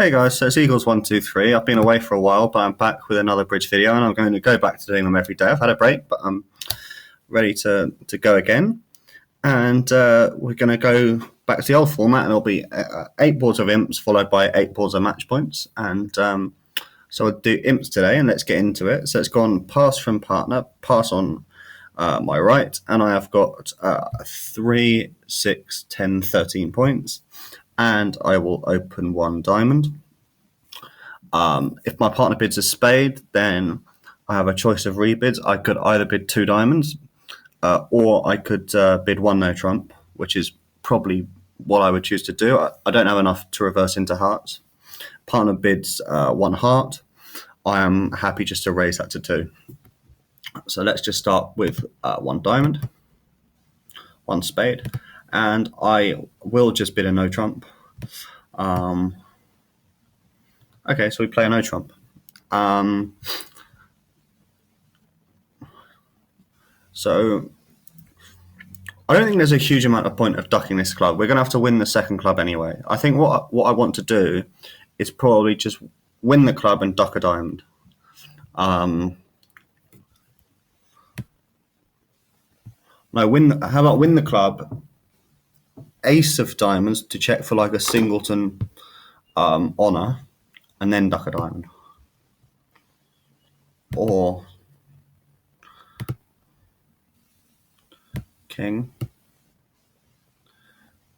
Hey guys, so it's Eagles123. I've been away for a while, but I'm back with another bridge video, and I'm going to go back to doing them every day. I've had a break, but I'm ready to go again. And we're going to go back to the old format, and it'll be 8 boards of imps followed by 8 boards of match points. And so I'll do imps today, and let's get into it. So it's gone pass from partner, pass on my right, and I have got 3, 6, 10, 13 points. And I will open 1 diamond. If my partner bids a spade, then I have a choice of rebids. I could either bid 2 diamonds, or I could bid 1 no trump, which is probably what I would choose to do. I don't have enough to reverse into hearts. Partner bids 1 heart. I am happy just to raise that to 2. So let's just start with 1 diamond, 1 spade, and I will just bid a no trump. Okay, so we play a no trump. So I don't think there's a huge amount of point of ducking this club. We're going to have to win the second club anyway. I think what I want to do is probably just win the club and duck a diamond. No, how about win the club, ace of diamonds to check for like a singleton honor, and then duck a diamond. Or king.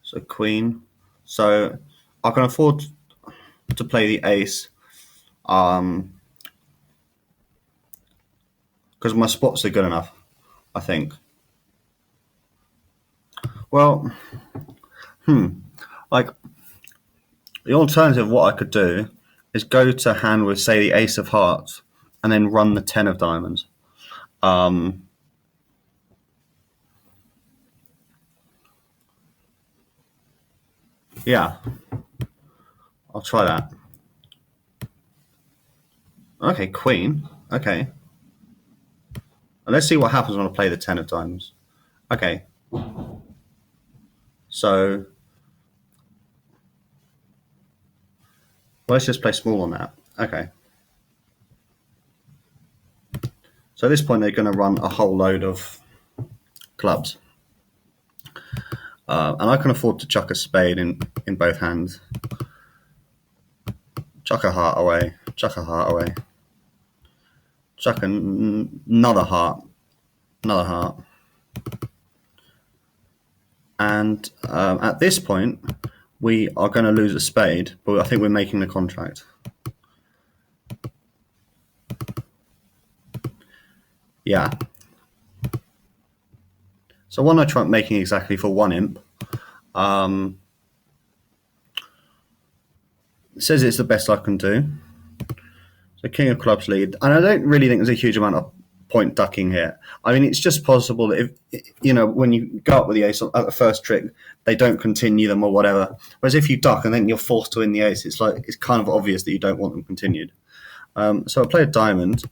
So queen. So I can afford to play the ace because my spots are good enough, I think. Well, like the alternative, what I could do is go to hand with, say, the ace of hearts, and then run the 10 of diamonds. Yeah, I'll try that. Okay, queen. Okay. Let's see what happens when I play the 10 of diamonds. Okay. So let's just play small on that. Okay. So at this point, they're going to run a whole load of clubs. And I can afford to chuck a spade in both hands. Chuck a heart away. Chuck a heart away. Chuck another heart. Another heart. And at this point, we are going to lose a spade, but I think we're making the contract. Yeah. So one I try making exactly for 1 imp. It says it's the best I can do. So king of clubs lead. And I don't really think there's a huge amount of point ducking here. I mean, it's just possible that if, when you go up with the ace at the first trick, they don't continue them or whatever. Whereas if you duck and then you're forced to win the ace, it's kind of obvious that you don't want them continued. So I play a diamond,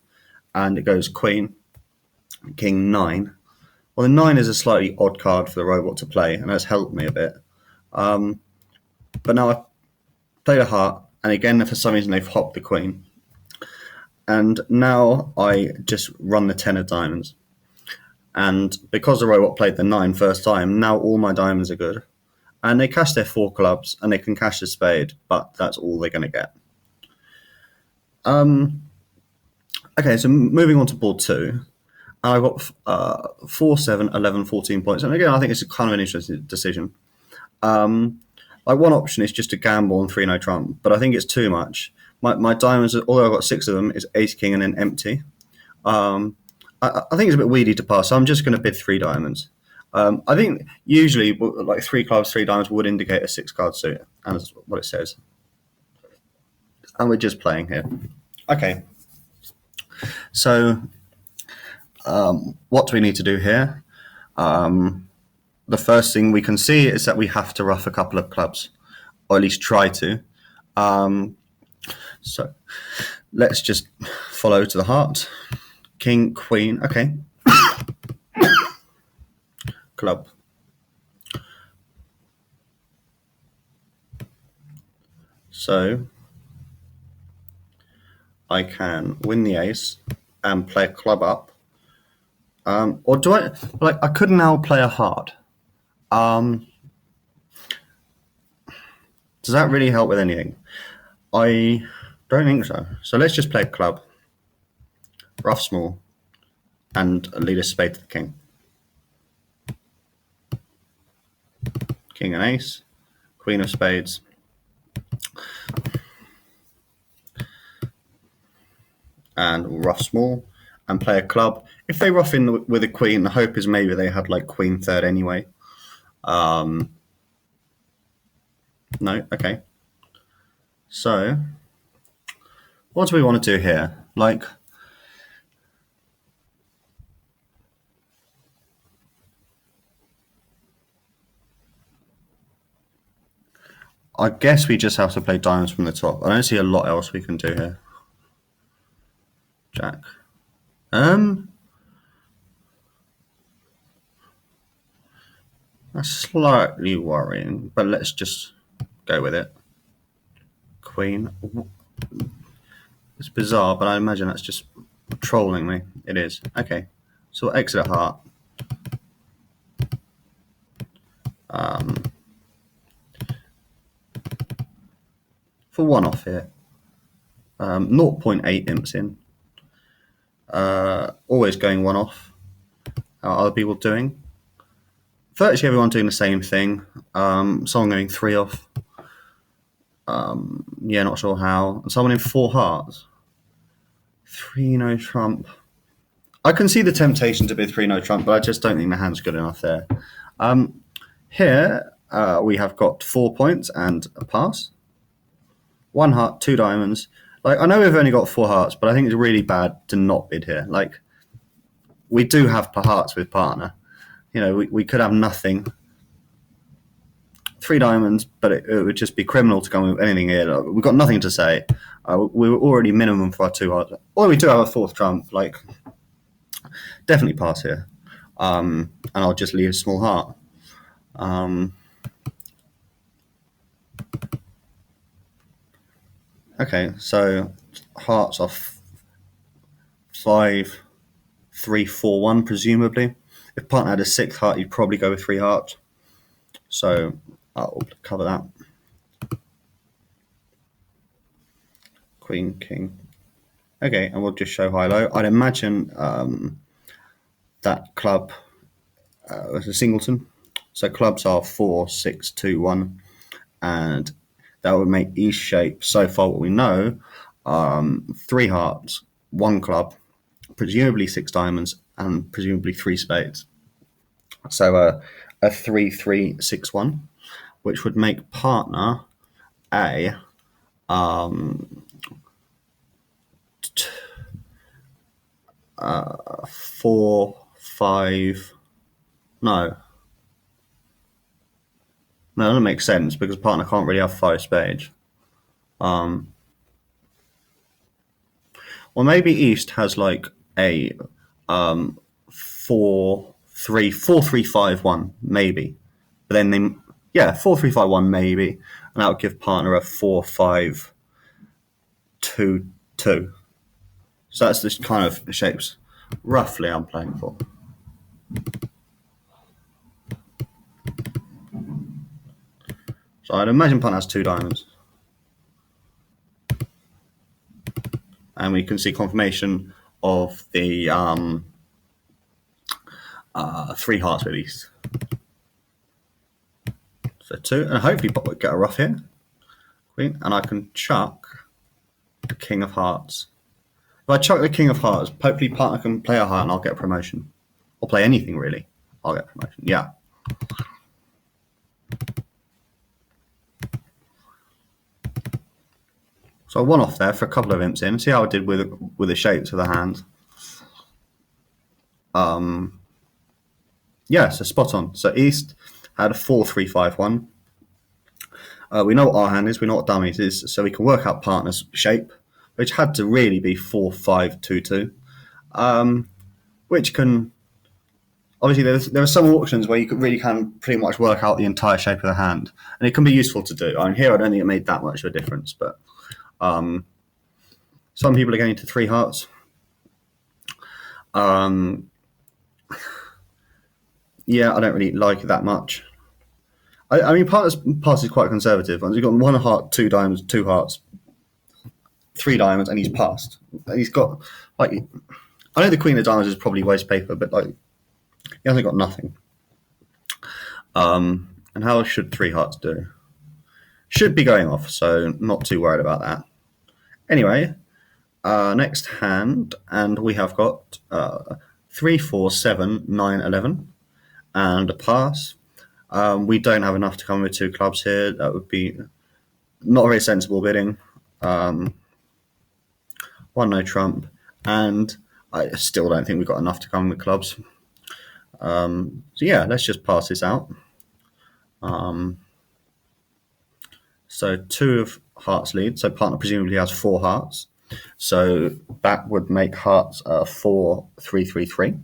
and it goes queen, king 9. Well, the 9 is a slightly odd card for the robot to play, and that's helped me a bit. But now I've played a heart, and again, for some reason, they've hopped the queen. And now I just run the 10 of diamonds. And because the robot played the 9 first time, now all my diamonds are good. And they cash their 4 clubs, and they can cash the spade, but that's all they're going to get. Okay, so moving on to board 2. I've got 4, 7, 11, 14 points. And again, I think it's kind of an interesting decision. One option is just to gamble on 3 no trump, but I think it's too much. My diamonds, although I've got 6 of them, is ace, king, and then empty. I think it's a bit weedy to pass, so I'm just going to bid 3 diamonds. I think usually, 3 clubs, 3 diamonds would indicate a 6-card suit, and that's what it says. And we're just playing here. Okay. So, what do we need to do here? The first thing we can see is that we have to ruff a couple of clubs, or at least try to. So let's just follow to the heart. King, queen, okay. Club. So I can win the ace and play a club up. Or do I, like, I could now play a heart. Does that really help with anything? I don't think so. So let's just play a club, rough small, and lead a spade to the king. King and ace, queen of spades. And rough small, and play a club. If they rough in with a queen, the hope is maybe they had like queen third anyway. No, okay. So, what do we want to do here? Like, I guess we just have to play diamonds from the top. I don't see a lot else we can do here. Jack. That's slightly worrying, but let's just go with it. Queen. It's bizarre, but I imagine that's just trolling me. It is. Okay. So we'll exit at heart. For one off here. 0.8 imps in. Always going one off. How are other people doing? Virtually everyone doing the same thing. Someone going 3 off. Yeah, not sure how. Someone in 4 hearts. 3 no trump. I can see the temptation to be 3 no trump, but I just don't think the hand's good enough there. Here we have got 4 points and a pass. 1 heart, 2 diamonds. Like, I know we've only got 4 hearts, but I think it's really bad to not bid here. Like, we do have hearts with partner. You know, we could have nothing. 3 diamonds, but it would just be criminal to go with anything here. We've got nothing to say. We were already minimum for our 2 hearts. Or we do have a 4th trump. Like, definitely pass here. And I'll just leave a small heart. Okay, so hearts are 5, 3, 4, 1, presumably. If partner had a 6th heart, you'd probably go with 3 hearts. So I'll cover that. Queen, king. Okay, and we'll just show high-low. I'd imagine that club was a singleton. So clubs are 4, 6, 2, 1. And that would make each shape, so far what we know, 3 hearts, 1 club, presumably 6 diamonds, and presumably 3 spades. So a 3, 3, 6, 1, which would make partner a 4, 5. No, that doesn't make sense because partner can't really have 5 spades. Well, maybe East has like a 4, 3, 4, 3, 5, 1, maybe. But then they, 4, 3, 5, 1, maybe, and that would give partner a 4, 5, 2, 2. So that's the kind of shapes roughly I'm playing for. So I'd imagine partner has 2 diamonds. And we can see confirmation of the 3 hearts with East. So 2, and hopefully get a rough here. Queen, and I can chuck the king of hearts. If I chuck the king of hearts, hopefully partner can play a heart and I'll get a promotion. Or play anything really. I'll get a promotion. Yeah. So 1 off there for a couple of imps in. See how I did with the shapes of the hand. Yeah, so spot on. So East had a 4, 3, 5, 1. We know what our hand is. We know what dummies is. So we can work out partner's shape, which had to really be 4, 5, 2, 2. Which can... Obviously, there are some auctions where you could really can pretty much work out the entire shape of the hand. And it can be useful to do. I mean, here I don't think it made that much of a difference, but... so Some people are going to 3 hearts. Yeah, I don't really like it that much. I mean, partner's pass is quite conservative. He's got 1 heart, 2 diamonds, 2 hearts, 3 diamonds, and he's passed. And he's got, like, I know the Queen of Diamonds is probably waste paper, but, like, he hasn't got nothing. And how should 3 hearts do? Should be going off, so not too worried about that. Anyway, next hand, and we have got 3, 4, 7, 9, 11, and a pass. We don't have enough to come with 2 clubs here. That would be not very sensible bidding. 1 no trump, and I still don't think we've got enough to come with clubs. So yeah, let's just pass this out. So 2 of hearts lead. So partner presumably has 4 hearts. So that would make hearts 4, 3, 3, 3.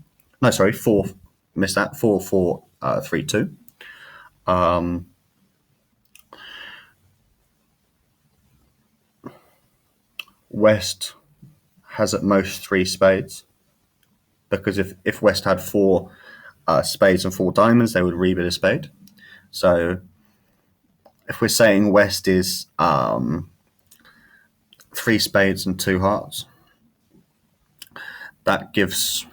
No, sorry, 4. Missed that. 4, 4, 3, 2. West has at most 3 spades, because if West had 4 spades and 4 diamonds, they would rebid a spade. So if we're saying West is 3 spades and 2 hearts, that gives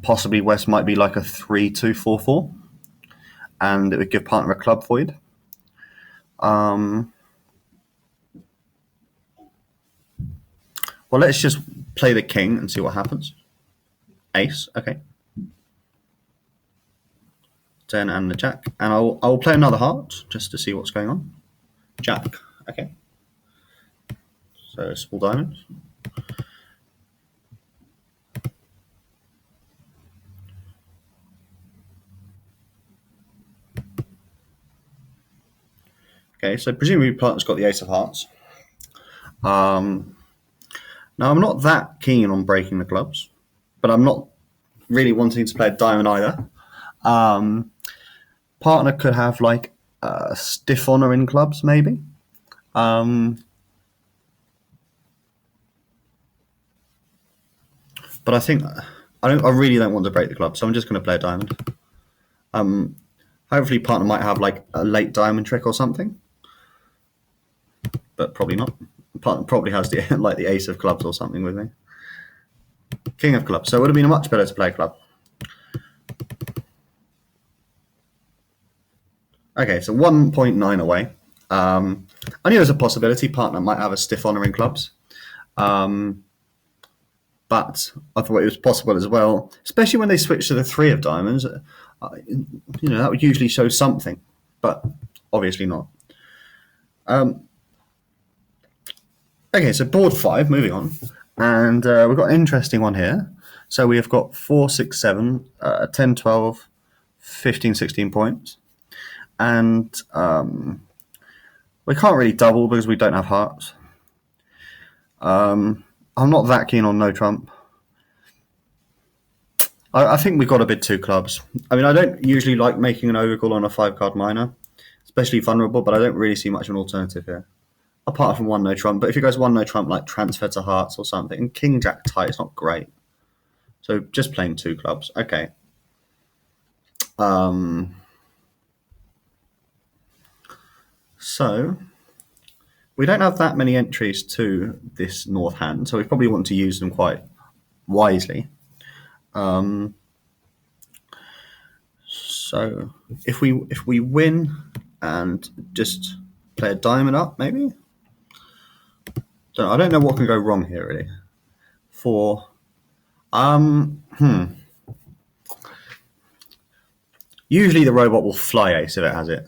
possibly West might be like a 3, 2, 4, 4, and it would give partner a club void. Well, let's just play the king and see what happens. Ace, okay. 10 and the jack, and I'll play another heart just to see what's going on. Jack, okay. So small diamonds. Okay, so presumably partner's got the ace of hearts. Now, I'm not that keen on breaking the clubs, but I'm not really wanting to play a diamond either. Partner could have like stiff honor in clubs, maybe. But I think I really don't want to break the club, so I'm just going to play a diamond. Hopefully, partner might have like a late diamond trick or something, but probably not. Partner probably has the like the ace of clubs or something with me. King of clubs. So it would have been much better to play a club. Okay, so 1.9 away. I knew there was a possibility partner might have a stiff honor in clubs. But I thought it was possible as well, especially when they switch to the 3 of diamonds. That would usually show something, but obviously not. Okay, so board 5, moving on. And we've got an interesting one here. So we have got 4, 6, 7, 10, 12, 15, 16 points. And we can't really double because we don't have hearts. I'm not that keen on no trump. I think we've got a bit 2 clubs. I mean, I don't usually like making an overcall on a 5-card minor, especially vulnerable, but I don't really see much of an alternative here. Apart from 1 no trump. But if he goes 1 no trump, like transfer to hearts or something, and king jack tie is not great. So just playing 2 clubs. Okay. So we don't have that many entries to this north hand, so we probably want to use them quite wisely. So if we win and just play a diamond up, maybe. So I don't know what can go wrong here really. Usually the robot will fly ace if it has it.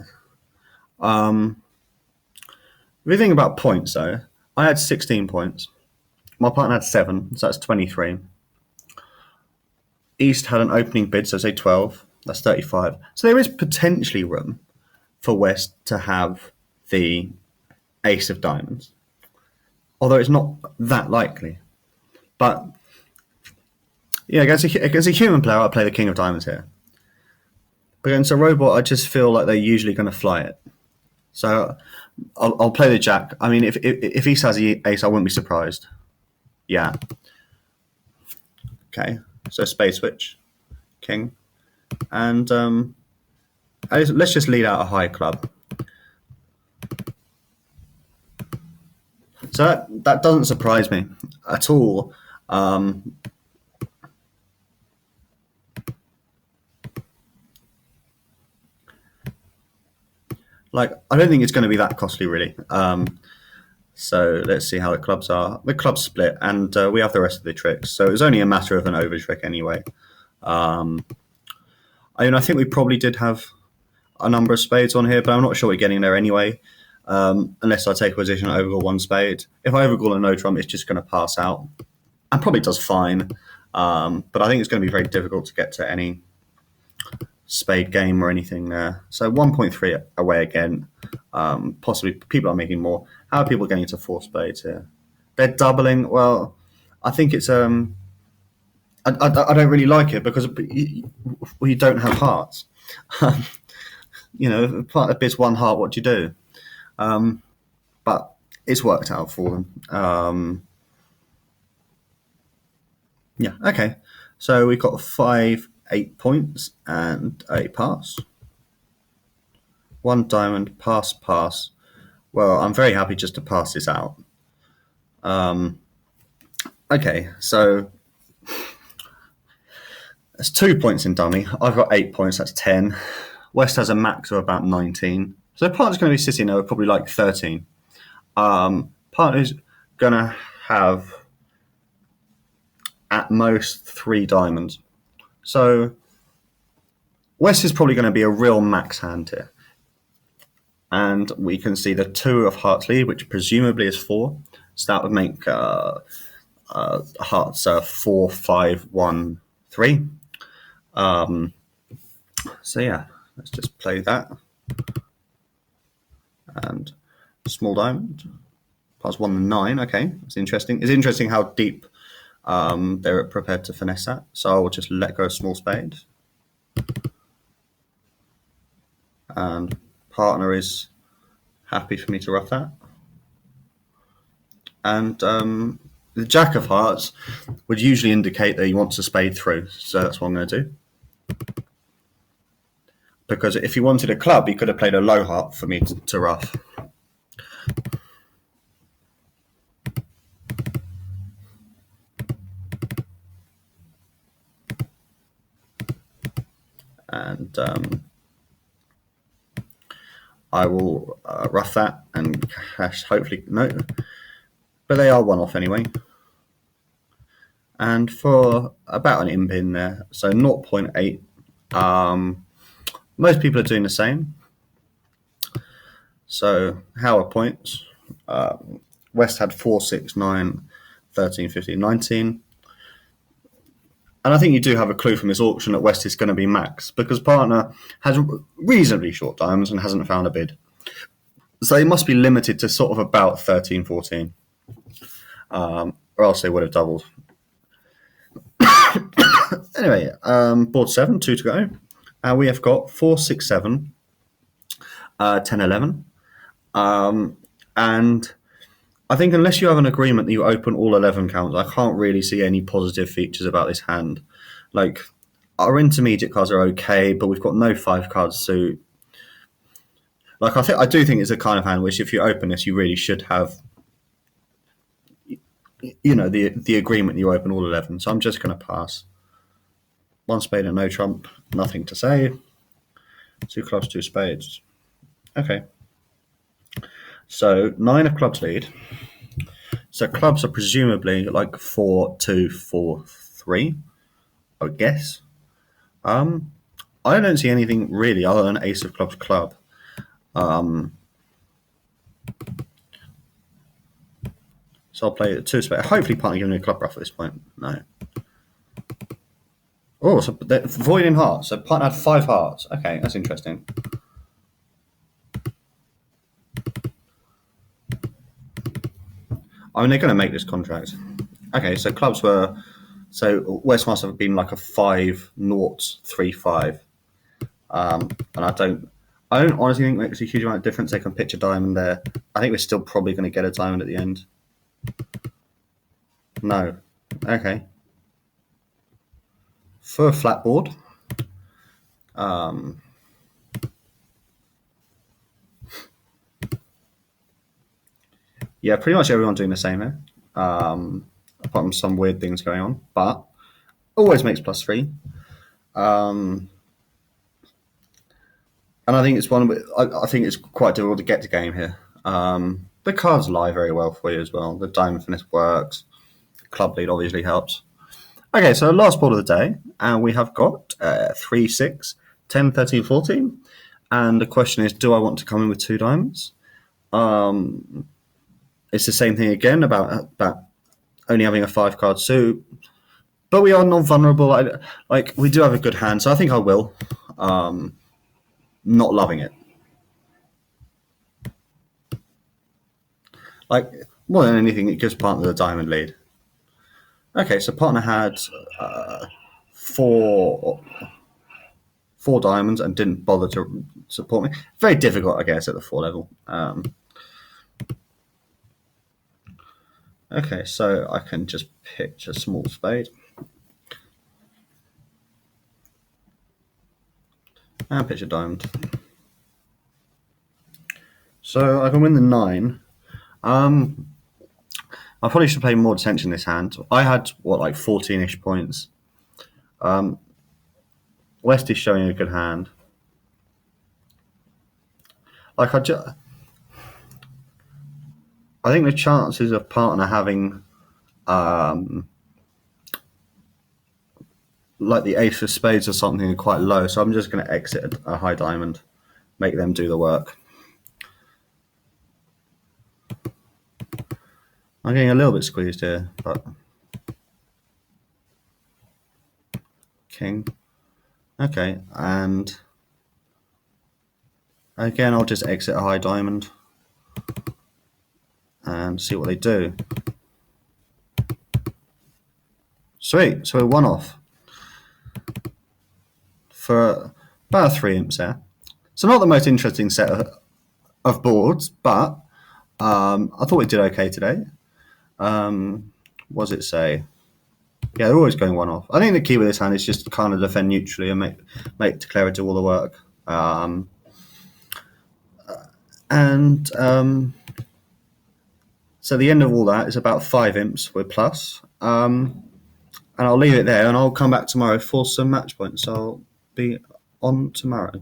If you think about points though, I had 16 points. My partner had 7, so that's 23. East had an opening bid, so say 12. That's 35. So there is potentially room for West to have the ace of diamonds, although it's not that likely. But yeah, against a human player, I'll play the king of diamonds here. But against a robot, I just feel like they're usually going to fly it. So I'll play the jack. I mean, if East has the ace, I wouldn't be surprised. Yeah. Okay, so spade switch, king, and let's just lead out a high club. So that doesn't surprise me at all. Like, I don't think it's going to be that costly, really. So let's see how the clubs are. The clubs split, and we have the rest of the tricks. So it's only a matter of an over trick anyway. I mean, I think we probably did have a number of spades on here, but I'm not sure we're getting there anyway. Unless I take a position and overcall one spade. If I overcall a no trump, it's just going to pass out. And probably does fine. But I think it's going to be very difficult to get to any spade game or anything there. So 1.3 away again. Possibly people are making more. How are people getting to 4 spades here? They're doubling. Well, I think it's I don't really like it because we don't have hearts. You know, if a partner bids 1 heart, what do you do? But it's worked out for them. Yeah, okay. So we've got 5, 8 points and a pass. 1 diamond, pass, pass. Well, I'm very happy just to pass this out. Okay, so that's 2 points in dummy. I've got 8 points, that's 10. West has a max of about 19. So partner's going to be sitting there with probably like 13. Partner's going to have at most 3 diamonds. So West is probably going to be a real max hand here. And we can see the 2 of hearts lead, which presumably is 4. So that would make hearts 4, 5, 1, 3. So yeah, let's just play that. And small diamond. Pass 1 and 9. Okay, that's interesting. It's interesting how deep they're prepared to finesse that. So I'll just let go of small spade. And partner is happy for me to rough that. And the jack of hearts would usually indicate that he wants a spade through. So that's what I'm going to do. Because if he wanted a club, he could have played a low heart for me to rough. And I will rough that and cash, hopefully, no. But they are 1 off anyway. And for about an imp in there, so 0.8. Most people are doing the same. So how are points? West had 4, 6, 9, 13, 15, 19. And I think you do have a clue from this auction that West is going to be max because partner has reasonably short diamonds and hasn't found a bid. So they must be limited to sort of about 13, 14. Or else they would have doubled. Anyway, board 7, 2 to go. We have got 4, 6, 7, 10, 11. And I think unless you have an agreement that you open all 11 counts, I can't really see any positive features about this hand. Like, our intermediate cards are okay, but we've got no 5 card suit. Like, I do think it's a kind of hand which, if you open this, you really should have, you know, the agreement you open all 11. So I'm just going to pass. 1 spade and no trump, nothing to say. 2 clubs, 2 spades. Okay. So 9 of clubs lead. So clubs are presumably like 4, 2, 4, 3, I would guess. I don't see anything really other than ace of clubs club. So I'll play 2 spades. Hopefully partner giving me a club rough at this point. No. Oh, so void in hearts. So partner had 5 hearts. Okay, that's interesting. I mean, they're going to make this contract. Okay, so clubs were... So West must have been like a 5, 0, 3, 5. And I don't honestly think it makes a huge amount of difference. They can pitch a diamond there. I think we're still probably going to get a diamond at the end. No. Okay. For a flat board, yeah, pretty much everyone doing the same here. Apart from some weird things going on, but always makes +3. And I think it's I think it's quite difficult to get to game here. The cards lie very well for you as well. The diamond finish works. Club lead obviously helps. Okay, so last board of the day, and we have got 3, 6, 10, 13, 14. And the question is, do I want to come in with 2 diamonds? It's the same thing again about only having a 5-card suit. But we are non-vulnerable. Like, we do have a good hand, so I think I will. Not loving it. Like, more than anything, it gives partner the diamond lead. Okay, so partner had 4 diamonds and didn't bother to support me. Very difficult, I guess, at the 4 level. Okay, so I can just pitch a small spade. And pitch a diamond. So I can win the 9. I probably should pay more attention to this hand. I had, like 14-ish points. West is showing a good hand. Like, I think the chances of partner having like the ace of spades or something are quite low, so I'm just going to exit a high diamond, make them do the work. I'm getting a little bit squeezed here, but king. Okay, and again, I'll just exit a high diamond and see what they do. Sweet, so we're 1 off for about 3 imps there. So not the most interesting set of boards, but I thought we did okay today. What does it say? Yeah, they're always going 1 off. I think the key with this hand is just kind of defend neutrally and make Declarer do all the work. So the end of all that is about 5 imps with plus. And I'll leave it there, and I'll come back tomorrow for some match points. So I'll be on tomorrow.